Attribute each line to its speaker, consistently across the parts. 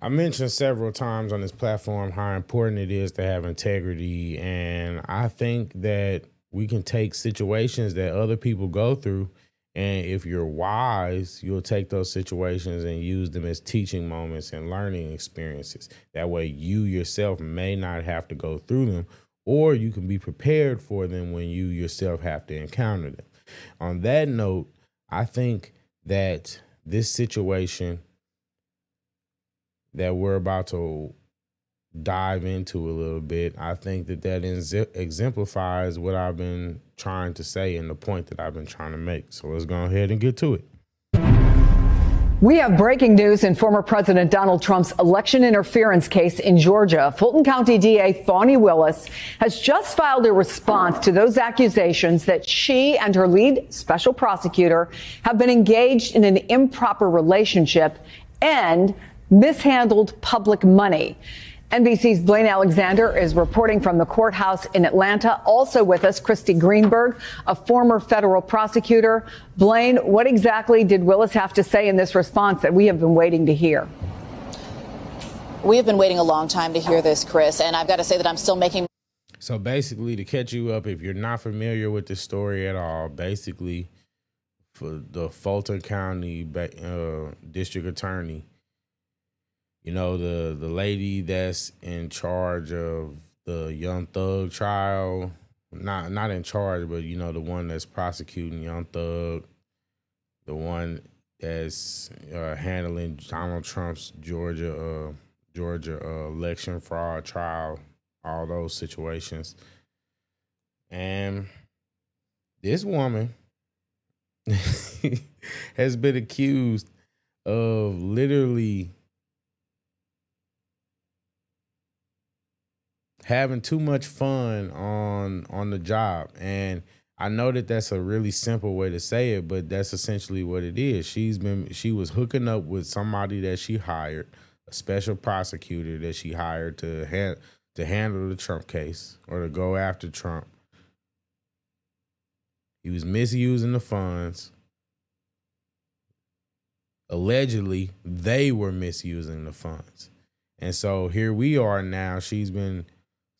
Speaker 1: I mentioned several times on this platform how important it is to have integrity, and I think that we can take situations that other people go through, and if you're wise, you'll take those situations and use them as teaching moments and learning experiences. That way you yourself may not have to go through them, or you can be prepared for them when you yourself have to encounter them. On that note, I think that this situation that we're about to dive into a little bit, I think that exemplifies what I've been trying to say and the point that I've been trying to make. So let's go ahead and get to it.
Speaker 2: We have breaking news in former President Donald Trump's election interference case in Georgia. Fulton County DA Fani Willis has just filed a response to those accusations that she and her lead special prosecutor have been engaged in an improper relationship and mishandled public money. NBC's Blaine Alexander is reporting from the courthouse in Atlanta. Also with us, Christy Greenberg, a former federal prosecutor. Blaine, what exactly did Willis have to say in this response that we have been waiting to hear?
Speaker 3: We have been waiting a long time to hear this, Chris, and I've got to say that I'm still making.
Speaker 1: So basically, to catch you up, if you're not familiar with this story at all, basically, for the Fulton County district attorney, you know, the lady that's in charge of the Young Thug trial, not in charge, but, you know, the one that's prosecuting Young Thug, the one that's handling Donald Trump's Georgia election fraud trial, all those situations. And this woman has been accused of literally having too much fun on the job. And I know that that's a really simple way to say it, but that's essentially what it is. She was hooking up with somebody that she hired, a special prosecutor that she hired to handle the Trump case or to go after Trump. He was misusing the funds. Allegedly, they were misusing the funds. And so here we are now. She's been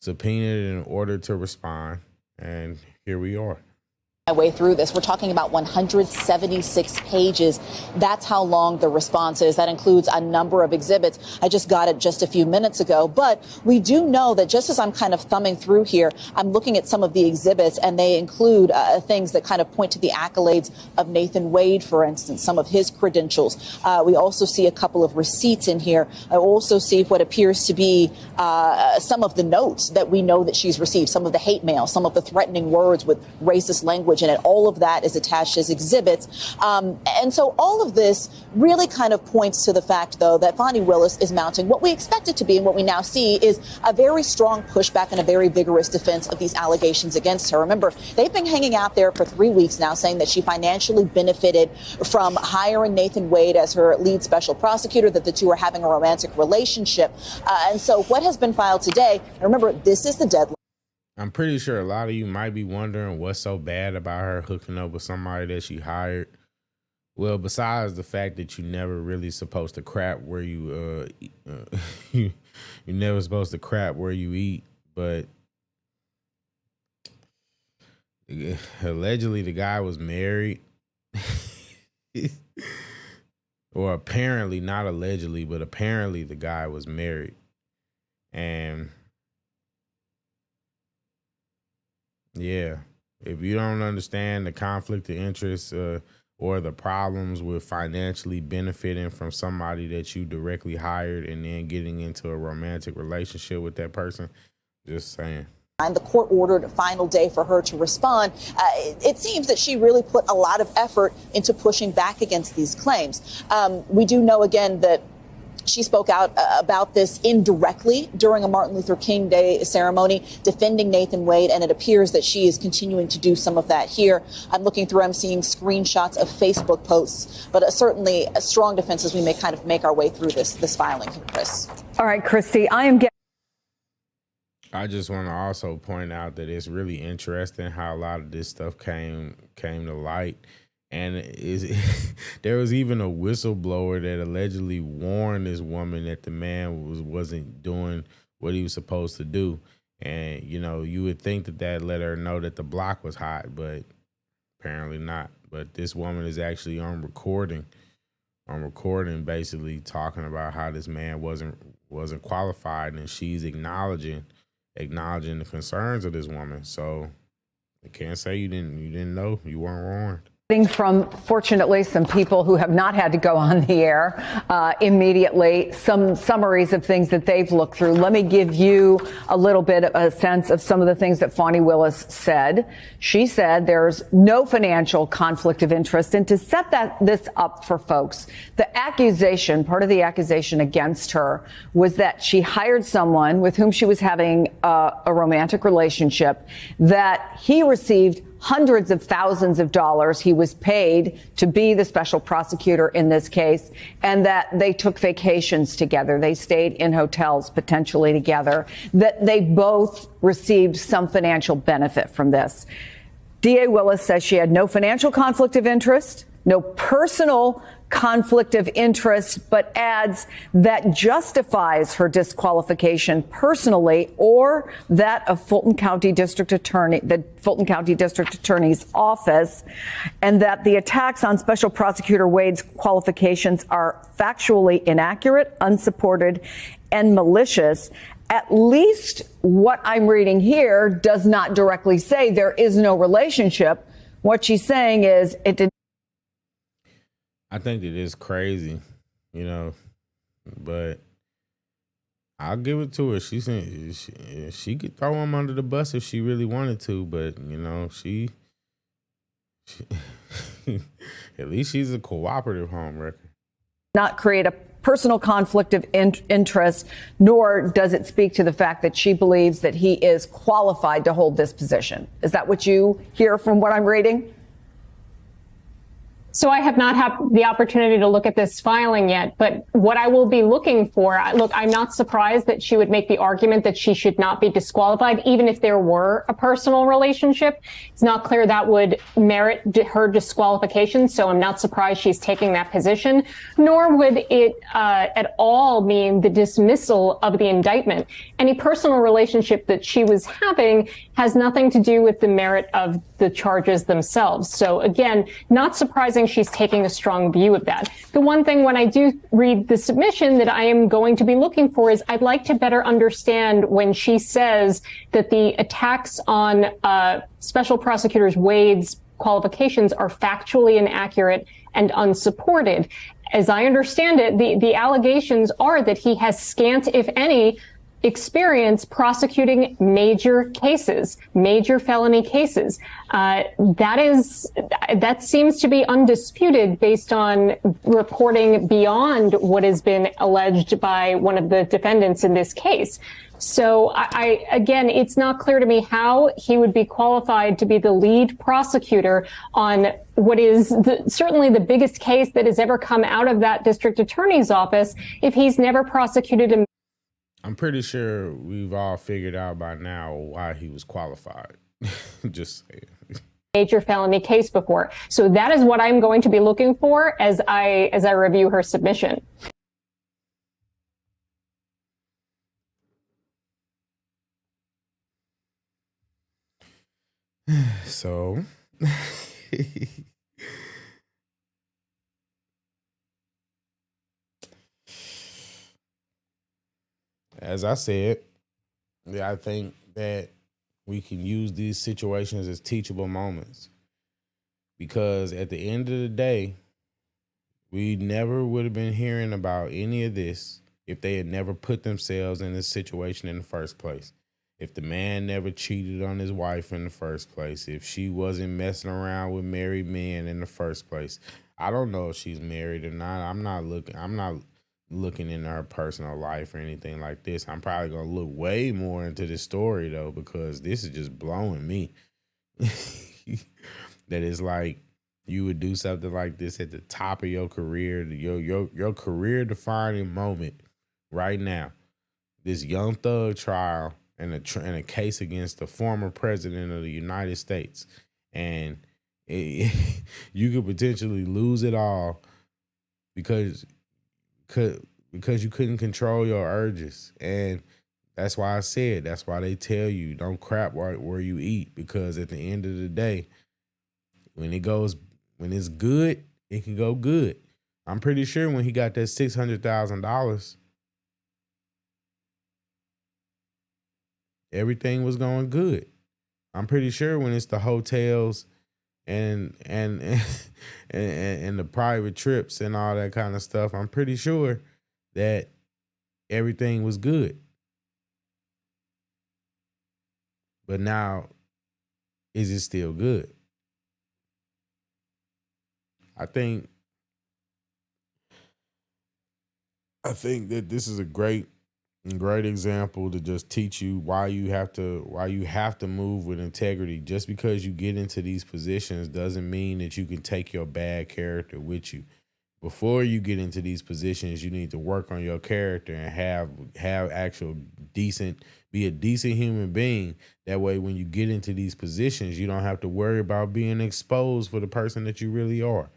Speaker 1: subpoenaed in order to respond, and here we are.
Speaker 3: My way through this. We're talking about 176 pages. That's how long the response is. That includes a number of exhibits. I just got it just a few minutes ago. But we do know that just as I'm kind of thumbing through here, I'm looking at some of the exhibits, and they include things that kind of point to the accolades of Nathan Wade, for instance, some of his credentials. We also see a couple of receipts in here. I also see what appears to be some of the notes that we know that she's received, some of the hate mail, some of the threatening words with racist language in it. All of that is attached as exhibits. And so all of this really kind of points to the fact, though, that Fani Willis is mounting what we expect it to be, and what we now see is a very strong pushback and a very vigorous defense of these allegations against her. Remember, they've been hanging out there for 3 weeks now, saying that she financially benefited from hiring Nathan Wade as her lead special prosecutor, that the two are having a romantic relationship. And so what has been filed today, and remember, this is the deadline.
Speaker 1: I'm pretty sure a lot of you might be wondering what's so bad about her hooking up with somebody that she hired. Well, besides the fact that you never really supposed to crap where you you're never supposed to crap where you eat, but allegedly the guy was married. Or apparently, not allegedly, but apparently the guy was married. And yeah, if you don't understand the conflict of interest or the problems with financially benefiting from somebody that you directly hired and then getting into a romantic relationship with that person, just saying.
Speaker 3: The court ordered a final day for her to respond. It seems that she really put a lot of effort into pushing back against these claims. We do know, again, that she spoke out about this indirectly during a Martin Luther King Day ceremony, defending Nathan Wade, and it appears that she is continuing to do some of that here. I'm looking through, I'm seeing screenshots of Facebook posts, but certainly a strong defense as we may kind of make our way through this filing, Chris.
Speaker 2: All right, Christy, I
Speaker 1: just want to also point out that it's really interesting how a lot of this stuff came to light. And there was even a whistleblower that allegedly warned this woman that the man wasn't doing what he was supposed to do. And, you know, you would think that let her know that the block was hot, but apparently not. But this woman is actually on recording basically talking about how this man wasn't qualified, and she's acknowledging the concerns of this woman. So I can't say you didn't know, you weren't warned.
Speaker 2: From, fortunately, some people who have not had to go on the air immediately, some summaries of things that they've looked through. Let me give you a little bit of a sense of some of the things that Fani Willis said. She said there's no financial conflict of interest. And to set this up for folks, part of the accusation against her was that she hired someone with whom she was having a romantic relationship, that he received hundreds of thousands of dollars. He was paid to be the special prosecutor in this case, and that they took vacations together. They stayed in hotels potentially together, that they both received some financial benefit from this. DA Willis says she had no financial conflict of interest, no personal conflict of interest, but adds that justifies her disqualification personally or that of Fulton County District Attorney, the Fulton County District Attorney's office, and that the attacks on Special Prosecutor Wade's qualifications are factually inaccurate, unsupported, and malicious. At least what I'm reading here does not directly say there is no relationship. What she's saying is it did.
Speaker 1: I think it is crazy, you know, but I'll give it to her. She could throw him under the bus if she really wanted to, but, you know, she at least she's a cooperative homewrecker.
Speaker 2: Not create a personal conflict of interest, nor does it speak to the fact that she believes that he is qualified to hold this position. Is that what you hear from what I'm reading?
Speaker 4: So I have not had the opportunity to look at this filing yet, but what I will be looking for, look, I'm not surprised that she would make the argument that she should not be disqualified, even if there were a personal relationship. It's not clear that would merit her disqualification, so I'm not surprised she's taking that position, nor would it at all mean the dismissal of the indictment. Any personal relationship that she was having has nothing to do with the merit of the charges themselves. So again, not surprising she's taking a strong view of that. The one thing when I do read the submission that I am going to be looking for is I'd like to better understand when she says that the attacks on Special Prosecutors Wade's qualifications are factually inaccurate and unsupported. As I understand it, the allegations are that he has scant, if any, experience prosecuting major cases, major felony cases. That seems to be undisputed based on reporting beyond what has been alleged by one of the defendants in this case. So again, it's not clear to me how he would be qualified to be the lead prosecutor on what is certainly the biggest case that has ever come out of that district attorney's office if he's never prosecuted a.
Speaker 1: I'm pretty sure we've all figured out by now why he was qualified. Just saying.
Speaker 4: Major felony case before. So that is what I'm going to be looking for as I review her submission.
Speaker 1: So as I said, yeah, I think that we can use these situations as teachable moments, because at the end of the day, we never would have been hearing about any of this if they had never put themselves in this situation in the first place. If the man never cheated on his wife in the first place, if she wasn't messing around with married men in the first place. I don't know if she's married or not. I'm not looking into her personal life or anything like this. I'm probably going to look way more into this story, though, because this is just blowing me. That is like you would do something like this at the top of your career, your career-defining moment right now. This Young Thug trial and a case against the former president of the United States. And you could potentially lose it all because you couldn't control your urges. And that's why I said, that's why they tell you don't crap right where you eat, because at the end of the day, when it's good, it can go good. I'm pretty sure when he got that $600,000, everything was going good. I'm pretty sure when it's the hotels and the private trips and all that kind of stuff, I'm pretty sure that everything was good. But now, is it still good? I think that this is a great example to just teach you why you have to move with integrity. Just because you get into these positions doesn't mean that you can take your bad character with you. Before you get into these positions, you need to work on your character and have actual be a decent human being. That way, when you get into these positions, you don't have to worry about being exposed for the person that you really are.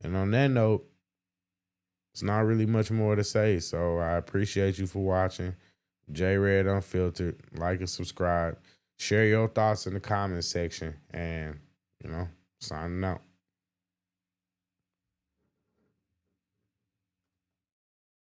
Speaker 1: And on that note, it's not really much more to say. So I appreciate you for watching. JayyRedd Unfiltered. Like and subscribe. Share your thoughts in the comment section. And, signing out.